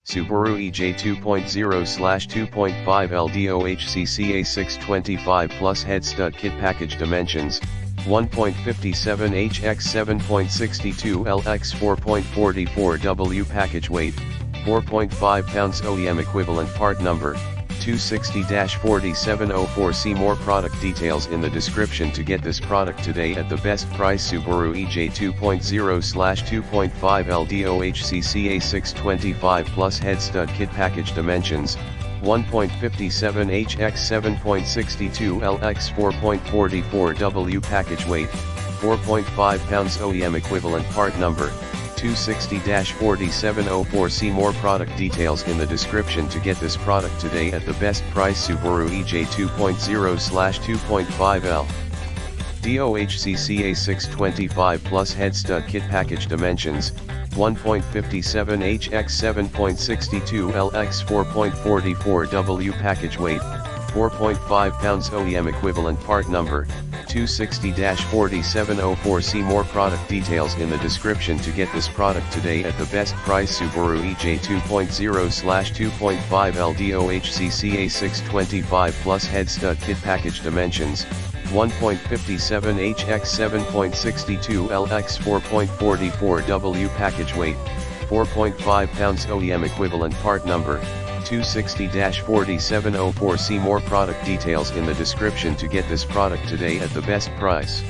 Subaru EJ 2.0/2.5 LDOHCCA 625 Plus head stud kit package dimensions, 1.57 x 7.62 x 4.44 W package weight, 4.5 pounds OEM equivalent part number, 260-4704. See more product details in the description to get this product today at the best price. Subaru EJ 2.0/2.5 LDOHCCA 625 Plus head stud kit package dimensions, 1.57 x 7.62 x 4.44 W package weight, 4.5 pounds OEM equivalent part number, 260-4704. See more product details in the description to get this product today at the best price. Subaru EJ 2.0/2.5 L DOHCCA 625 Plus head stud kit package dimensions, 1.57 x 7.62 x 4.44 W package weight, 4.5 pounds OEM equivalent part number, 260-4704. See more product details in the description to get this product today at the best price. Subaru EJ 2.0/2.5 LDOHCCA 625 Plus head stud kit package dimensions, 1.57 x 7.62 x 4.44 W package weight, 4.5 pounds OEM equivalent part number, 260-4704. See more product details in the description to get this product today at the best price.